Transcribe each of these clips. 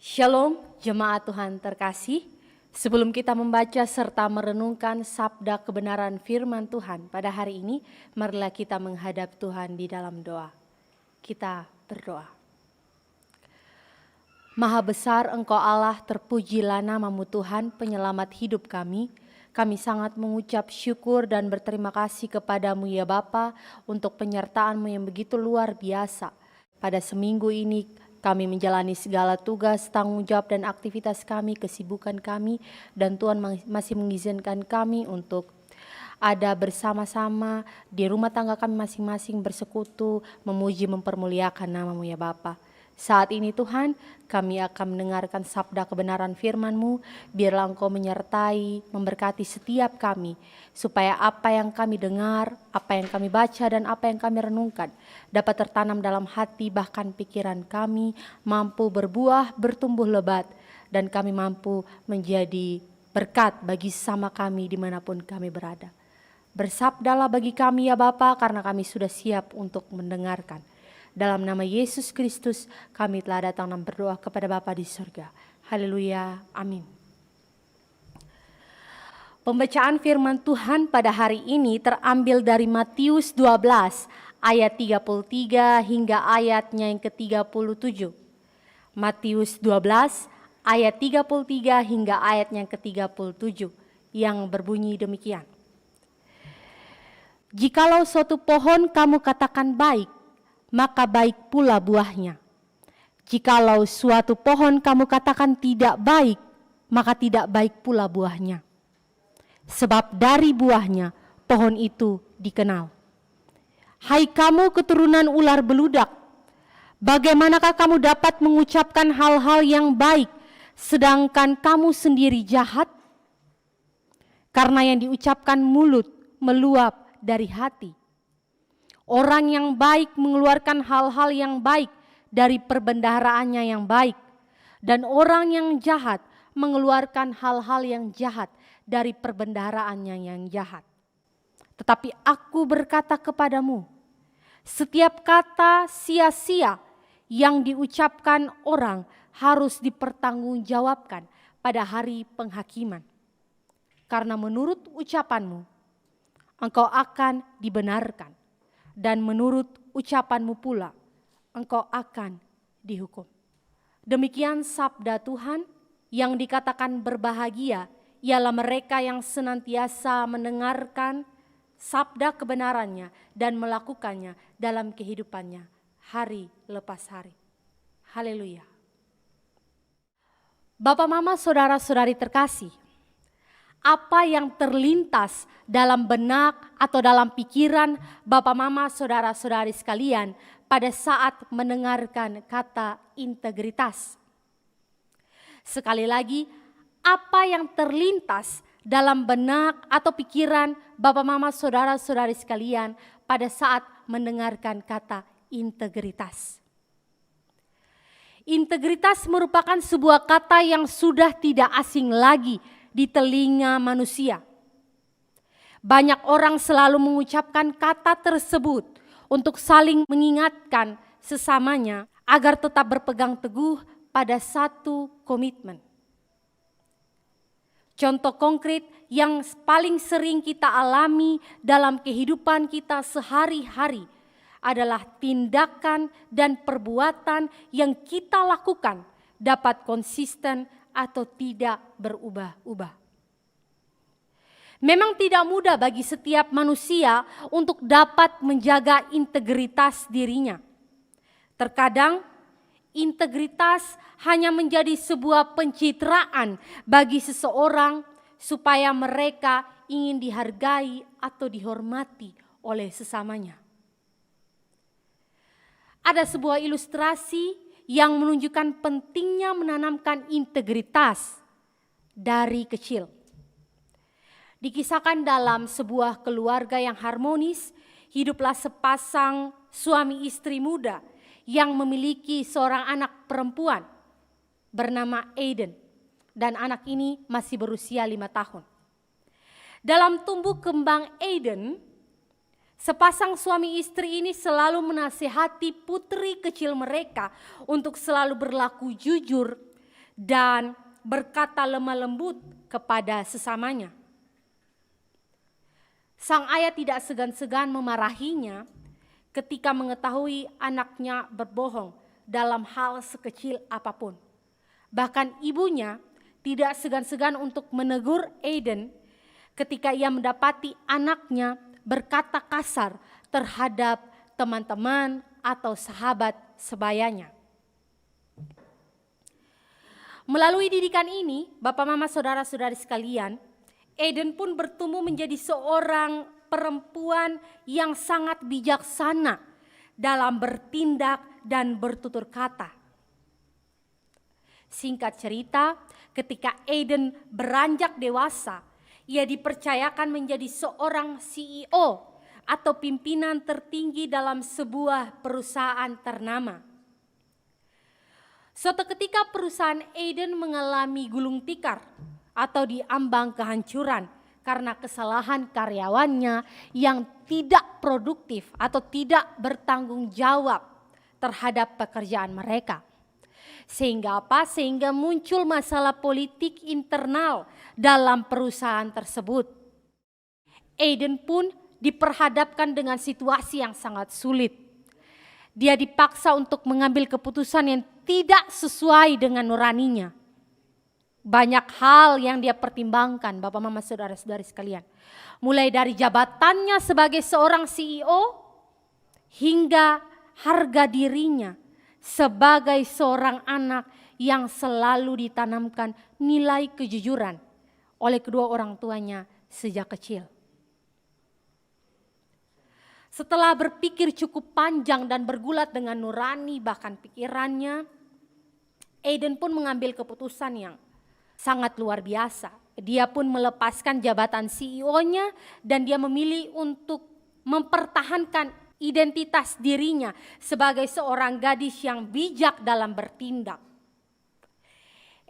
Shalom jemaat Tuhan terkasih. Sebelum kita membaca serta merenungkan sabda kebenaran firman Tuhan pada hari ini, marilah kita menghadap Tuhan di dalam doa. Kita berdoa. Maha besar Engkau Allah, terpujilah namamu Tuhan, penyelamat hidup kami. Kami sangat mengucap syukur dan berterima kasih kepadamu ya Bapa untuk penyertaan-Mu yang begitu luar biasa. Pada seminggu ini kami menjalani segala tugas, tanggung jawab dan aktivitas kami, kesibukan kami, dan Tuhan masih mengizinkan kami untuk ada bersama-sama di rumah tangga kami masing-masing bersekutu, memuji, mempermuliakan nama-Mu ya Bapa. Saat ini Tuhan, kami akan mendengarkan sabda kebenaran firman-Mu. Biarlah Engkau menyertai, memberkati setiap kami, supaya apa yang kami dengar, apa yang kami baca, dan apa yang kami renungkan dapat tertanam dalam hati bahkan pikiran kami, mampu berbuah, bertumbuh lebat, dan kami mampu menjadi berkat bagi sesama kami dimanapun kami berada. Bersabdalah bagi kami ya Bapa, karena kami sudah siap untuk mendengarkan. Dalam nama Yesus Kristus kami telah datang dan berdoa kepada Bapa di surga. Haleluya, amin. Pembacaan firman Tuhan pada hari ini terambil dari Matius 12 ayat 33 hingga ayatnya yang ke-37. Matius 12 ayat 33 hingga ayatnya yang ke-37 yang berbunyi demikian. Jikalau suatu pohon kamu katakan baik, maka baik pula buahnya. Jikalau suatu pohon kamu katakan tidak baik, maka tidak baik pula buahnya. Sebab dari buahnya pohon itu dikenal. Hai kamu keturunan ular beludak, bagaimanakah kamu dapat mengucapkan hal-hal yang baik, sedangkan kamu sendiri jahat? Karena yang diucapkan mulut meluap dari hati. Orang yang baik mengeluarkan hal-hal yang baik dari perbendaharaannya yang baik. Dan orang yang jahat mengeluarkan hal-hal yang jahat dari perbendaharaannya yang jahat. Tetapi aku berkata kepadamu, setiap kata sia-sia yang diucapkan orang harus dipertanggungjawabkan pada hari penghakiman. Karena menurut ucapanmu, engkau akan dibenarkan. Dan menurut ucapanmu pula, engkau akan dihukum. Demikian sabda Tuhan. Yang dikatakan berbahagia ialah mereka yang senantiasa mendengarkan sabda kebenarannya dan melakukannya dalam kehidupannya hari lepas hari. Haleluya. Bapak, mama, saudara-saudari terkasih, apa yang terlintas dalam benak atau dalam pikiran Bapak, Mama, saudara-saudari sekalian pada saat mendengarkan kata integritas? Sekali lagi, apa yang terlintas dalam benak atau pikiran Bapak, Mama, saudara-saudari sekalian pada saat mendengarkan kata integritas? Integritas merupakan sebuah kata yang sudah tidak asing lagi di telinga manusia. Banyak orang selalu mengucapkan kata tersebut untuk saling mengingatkan sesamanya agar tetap berpegang teguh pada satu komitmen. Contoh konkret yang paling sering kita alami dalam kehidupan kita sehari-hari adalah tindakan dan perbuatan yang kita lakukan dapat konsisten atau tidak berubah-ubah. Memang tidak mudah bagi setiap manusia untuk dapat menjaga integritas dirinya. Terkadang integritas hanya menjadi sebuah pencitraan bagi seseorang supaya mereka ingin dihargai atau dihormati oleh sesamanya. Ada sebuah ilustrasi yang menunjukkan pentingnya menanamkan integritas dari kecil. Dikisahkan dalam sebuah keluarga yang harmonis, hiduplah sepasang suami istri muda yang memiliki seorang anak perempuan bernama Aiden, dan anak ini masih berusia 5 tahun. Dalam tumbuh kembang Aiden, sepasang suami istri ini selalu menasihati putri kecil mereka untuk selalu berlaku jujur dan berkata lemah lembut kepada sesamanya. Sang ayah tidak segan-segan memarahinya ketika mengetahui anaknya berbohong dalam hal sekecil apapun. Bahkan ibunya tidak segan-segan untuk menegur Aiden ketika ia mendapati anaknya berkata kasar terhadap teman-teman atau sahabat sebayanya. Melalui didikan ini, Bapak, Mama, Saudara-saudari sekalian, Aiden pun bertumbuh menjadi seorang perempuan yang sangat bijaksana dalam bertindak dan bertutur kata. Singkat cerita, ketika Aiden beranjak dewasa, ia dipercayakan menjadi seorang CEO atau pimpinan tertinggi dalam sebuah perusahaan ternama. Suatu ketika perusahaan Aiden mengalami gulung tikar atau diambang kehancuran karena kesalahan karyawannya yang tidak produktif atau tidak bertanggung jawab terhadap pekerjaan mereka. Sehingga apa? Sehingga muncul masalah politik internal dalam perusahaan tersebut. Aiden pun diperhadapkan dengan situasi yang sangat sulit. Dia dipaksa untuk mengambil keputusan yang tidak sesuai dengan nuraninya. Banyak hal yang dia pertimbangkan, Bapak, Mama, Saudara-saudari sekalian. Mulai dari jabatannya sebagai seorang CEO hingga harga dirinya sebagai seorang anak yang selalu ditanamkan nilai kejujuran oleh kedua orang tuanya sejak kecil. Setelah berpikir cukup panjang dan bergulat dengan nurani bahkan pikirannya, Aiden pun mengambil keputusan yang sangat luar biasa. Dia pun melepaskan jabatan CEO-nya dan dia memilih untuk mempertahankan identitas dirinya sebagai seorang gadis yang bijak dalam bertindak.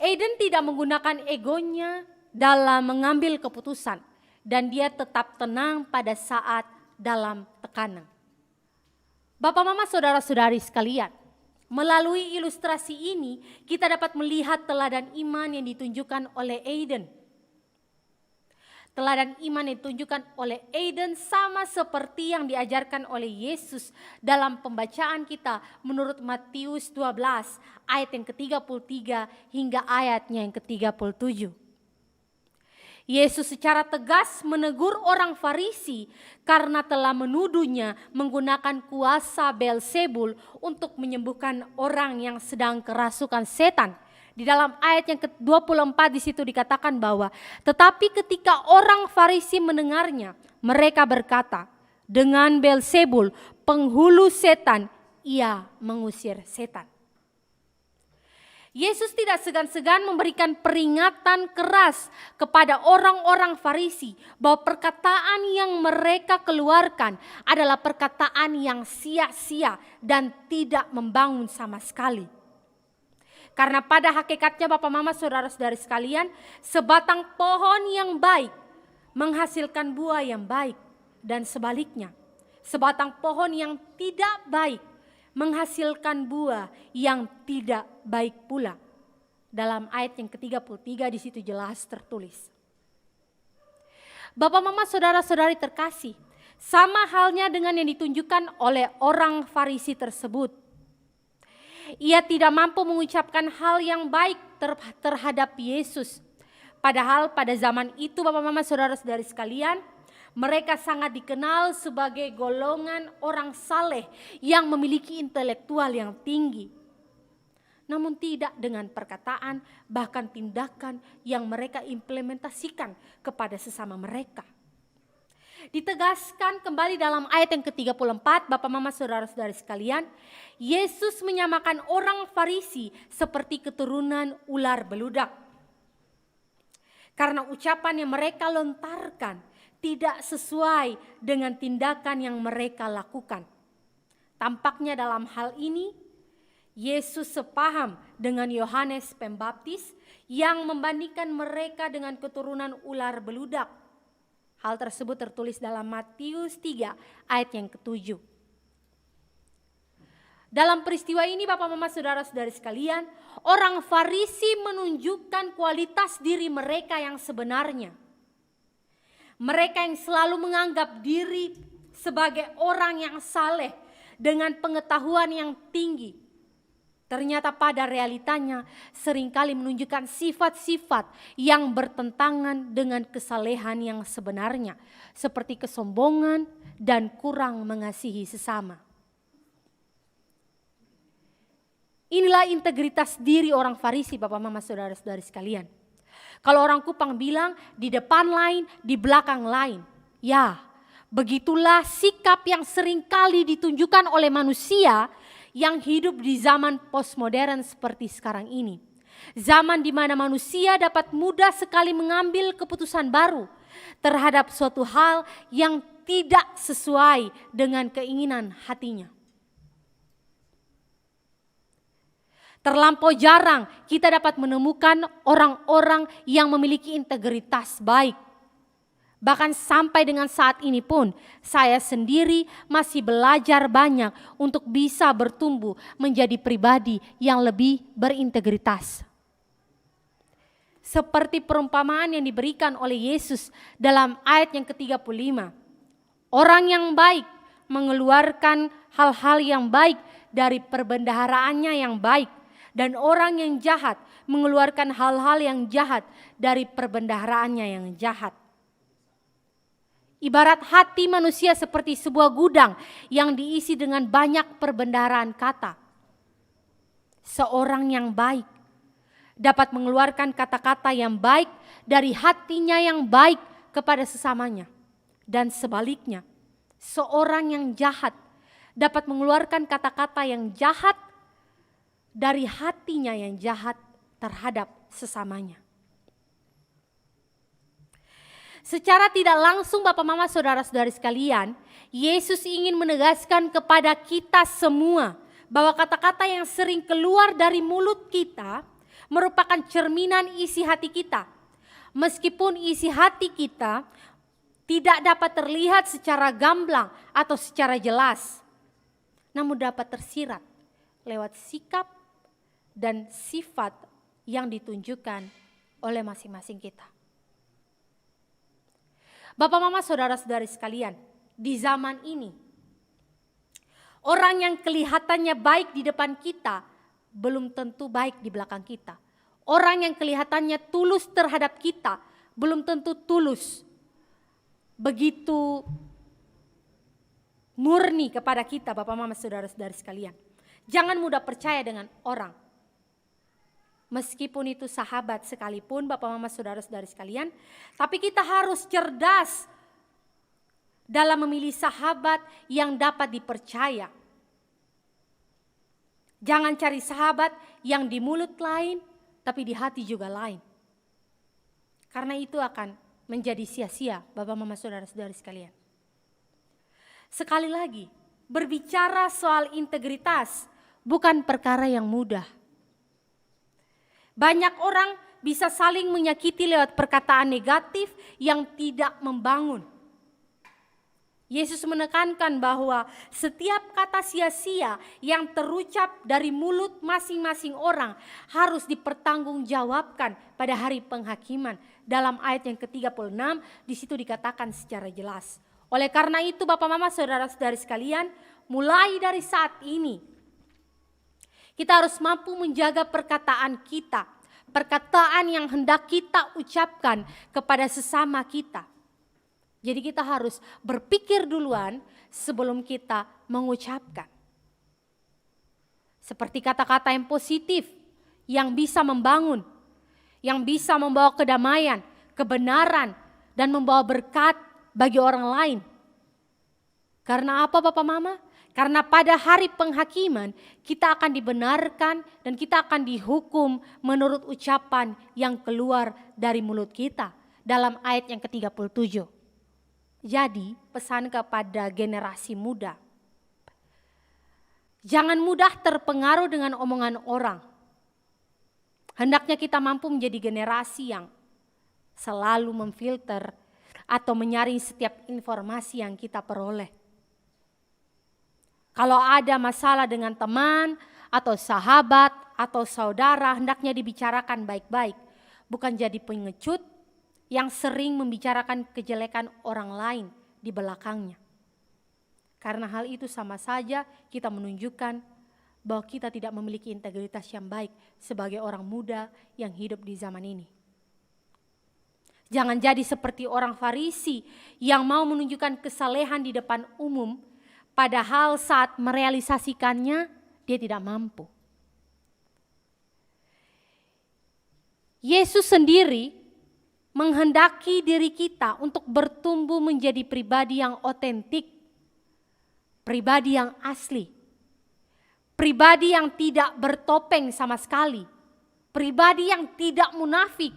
Aiden tidak menggunakan egonya dalam mengambil keputusan dan dia tetap tenang pada saat dalam tekanan. Bapak, Mama, Saudara-saudari sekalian, melalui ilustrasi ini kita dapat melihat teladan iman yang ditunjukkan oleh Aiden. Teladan iman yang ditunjukkan oleh Aiden sama seperti yang diajarkan oleh Yesus dalam pembacaan kita menurut Matius 12 ayat yang ke-33 hingga ayatnya yang ke-37. Yesus secara tegas menegur orang Farisi karena telah menuduhnya menggunakan kuasa Beelzebul untuk menyembuhkan orang yang sedang kerasukan setan. Di dalam ayat yang ke-24 di situ dikatakan bahwa tetapi ketika orang Farisi mendengarnya, mereka berkata, dengan Beelzebul, penghulu setan, ia mengusir setan. Yesus tidak segan-segan memberikan peringatan keras kepada orang-orang Farisi bahwa perkataan yang mereka keluarkan adalah perkataan yang sia-sia dan tidak membangun sama sekali. Karena pada hakikatnya Bapak, Mama, Saudara-saudari sekalian, sebatang pohon yang baik menghasilkan buah yang baik dan sebaliknya. Sebatang pohon yang tidak baik menghasilkan buah yang tidak baik pula. Dalam ayat yang ke-33 di situ jelas tertulis. Bapak, Mama, Saudara-saudari terkasih, sama halnya dengan yang ditunjukkan oleh orang Farisi tersebut. Ia tidak mampu mengucapkan hal yang baik terhadap Yesus. Padahal pada zaman itu Bapak, Mama, Saudara-saudari sekalian, mereka sangat dikenal sebagai golongan orang saleh yang memiliki intelektual yang tinggi. Namun tidak dengan perkataan bahkan tindakan yang mereka implementasikan kepada sesama mereka. Ditegaskan kembali dalam ayat yang ke-34, Bapak, Mama, Saudara-saudari sekalian, Yesus menyamakan orang Farisi seperti keturunan ular beludak. Karena ucapan yang mereka lontarkan tidak sesuai dengan tindakan yang mereka lakukan. Tampaknya dalam hal ini, Yesus sepaham dengan Yohanes Pembaptis yang membandingkan mereka dengan keturunan ular beludak. Hal tersebut tertulis dalam Matius 3 ayat yang ke-7. Dalam peristiwa ini Bapak Mama Saudara-saudari sekalian, orang Farisi menunjukkan kualitas diri mereka yang sebenarnya. Mereka yang selalu menganggap diri sebagai orang yang saleh dengan pengetahuan yang tinggi. Ternyata pada realitanya seringkali menunjukkan sifat-sifat yang bertentangan dengan kesalehan yang sebenarnya. Seperti kesombongan dan kurang mengasihi sesama. Inilah integritas diri orang Farisi, Bapak Mama Saudara-saudari sekalian. Kalau orang Kupang bilang di depan lain, di belakang lain. Ya, begitulah sikap yang seringkali ditunjukkan oleh manusia yang hidup di zaman postmodern seperti sekarang ini. Zaman di mana manusia dapat mudah sekali mengambil keputusan baru terhadap suatu hal yang tidak sesuai dengan keinginan hatinya. Terlampau jarang kita dapat menemukan orang-orang yang memiliki integritas baik. Bahkan sampai dengan saat ini pun saya sendiri masih belajar banyak untuk bisa bertumbuh menjadi pribadi yang lebih berintegritas. Seperti perumpamaan yang diberikan oleh Yesus dalam ayat yang ke-35. Orang yang baik mengeluarkan hal-hal yang baik dari perbendaharaannya yang baik. Dan orang yang jahat mengeluarkan hal-hal yang jahat dari perbendaharaannya yang jahat. Ibarat hati manusia seperti sebuah gudang yang diisi dengan banyak perbendaharaan kata. Seorang yang baik dapat mengeluarkan kata-kata yang baik dari hatinya yang baik kepada sesamanya. Dan sebaliknya, seorang yang jahat dapat mengeluarkan kata-kata yang jahat dari hatinya yang jahat terhadap sesamanya. Secara tidak langsung Bapak Mama Saudara-saudari sekalian, Yesus ingin menegaskan kepada kita semua bahwa kata-kata yang sering keluar dari mulut kita merupakan cerminan isi hati kita. Meskipun isi hati kita tidak dapat terlihat secara gamblang atau secara jelas, namun dapat tersirat lewat sikap dan sifat yang ditunjukkan oleh masing-masing kita. Bapak Mama Saudara-saudari sekalian, di zaman ini orang yang kelihatannya baik di depan kita belum tentu baik di belakang kita. Orang yang kelihatannya tulus terhadap kita belum tentu tulus begitu murni kepada kita, Bapak Mama Saudara-saudari sekalian. Jangan mudah percaya dengan orang. Meskipun itu sahabat sekalipun, Bapak Mama Saudara-saudari sekalian, tapi kita harus cerdas dalam memilih sahabat yang dapat dipercaya. Jangan cari sahabat yang di mulut lain, tapi di hati juga lain. Karena itu akan menjadi sia-sia, Bapak Mama Saudara-saudari sekalian. Sekali lagi, berbicara soal integritas bukan perkara yang mudah. Banyak orang bisa saling menyakiti lewat perkataan negatif yang tidak membangun. Yesus menekankan bahwa setiap kata sia-sia yang terucap dari mulut masing-masing orang harus dipertanggungjawabkan pada hari penghakiman. Dalam ayat yang ke-36 di situ dikatakan secara jelas. Oleh karena itu Bapak Mama Saudara-saudari sekalian, mulai dari saat ini kita harus mampu menjaga perkataan kita, perkataan yang hendak kita ucapkan kepada sesama kita. Jadi kita harus berpikir duluan sebelum kita mengucapkan. Seperti kata-kata yang positif, yang bisa membangun, yang bisa membawa kedamaian, kebenaran, dan membawa berkat bagi orang lain. Karena apa Bapak Mama? Karena pada hari penghakiman kita akan dibenarkan dan kita akan dihukum menurut ucapan yang keluar dari mulut kita. Dalam ayat yang ke-37. Jadi pesan kepada generasi muda. Jangan mudah terpengaruh dengan omongan orang. Hendaknya kita mampu menjadi generasi yang selalu memfilter atau menyaring setiap informasi yang kita peroleh. Kalau ada masalah dengan teman atau sahabat atau saudara, hendaknya dibicarakan baik-baik, bukan jadi pengecut yang sering membicarakan kejelekan orang lain di belakangnya. Karena hal itu sama saja kita menunjukkan bahwa kita tidak memiliki integritas yang baik sebagai orang muda yang hidup di zaman ini. Jangan jadi seperti orang Farisi yang mau menunjukkan kesalehan di depan umum, padahal saat merealisasikannya dia tidak mampu. Yesus sendiri menghendaki diri kita untuk bertumbuh menjadi pribadi yang otentik, pribadi yang asli, pribadi yang tidak bertopeng sama sekali, pribadi yang tidak munafik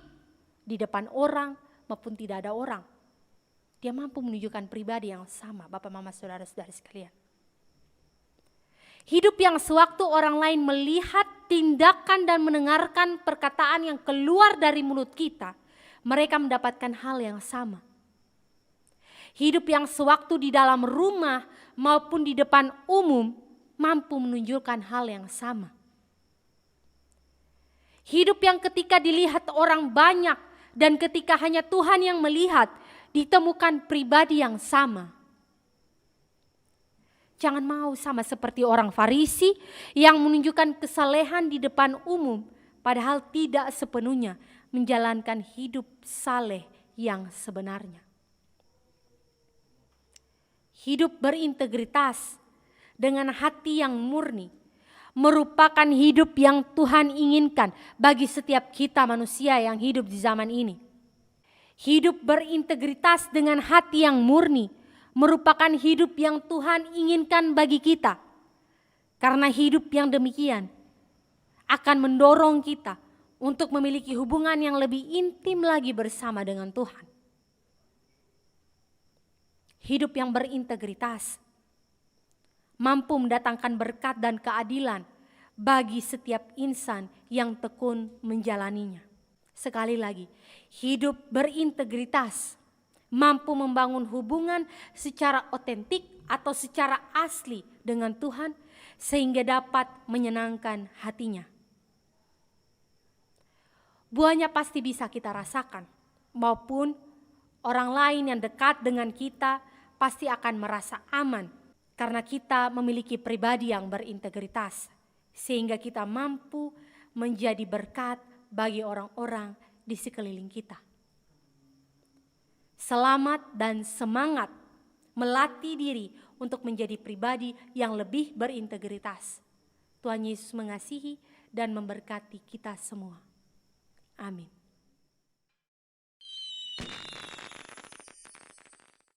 di depan orang maupun tidak ada orang. Dia mampu menunjukkan pribadi yang sama, Bapak, Mama, Saudara-saudara sekalian. Hidup yang sewaktu orang lain melihat tindakan dan mendengarkan perkataan yang keluar dari mulut kita, mereka mendapatkan hal yang sama. Hidup yang sewaktu di dalam rumah maupun di depan umum mampu menunjukkan hal yang sama. Hidup yang ketika dilihat orang banyak dan ketika hanya Tuhan yang melihat, ditemukan pribadi yang sama. Jangan mau sama seperti orang Farisi yang menunjukkan kesalehan di depan umum, padahal tidak sepenuhnya menjalankan hidup saleh yang sebenarnya. Hidup berintegritas dengan hati yang murni merupakan hidup yang Tuhan inginkan bagi setiap kita manusia yang hidup di zaman ini. Hidup berintegritas dengan hati yang murni merupakan hidup yang Tuhan inginkan bagi kita. Karena hidup yang demikian akan mendorong kita untuk memiliki hubungan yang lebih intim lagi bersama dengan Tuhan. Hidup yang berintegritas mampu mendatangkan berkat dan keadilan bagi setiap insan yang tekun menjalaninya. Sekali lagi, hidup berintegritas mampu membangun hubungan secara otentik atau secara asli dengan Tuhan sehingga dapat menyenangkan hatinya. Buahnya pasti bisa kita rasakan, maupun orang lain yang dekat dengan kita pasti akan merasa aman karena kita memiliki pribadi yang berintegritas sehingga kita mampu menjadi berkat bagi orang-orang di sekeliling kita. Selamat dan semangat melatih diri untuk menjadi pribadi yang lebih berintegritas. Tuhan Yesus mengasihi dan memberkati kita semua. Amin.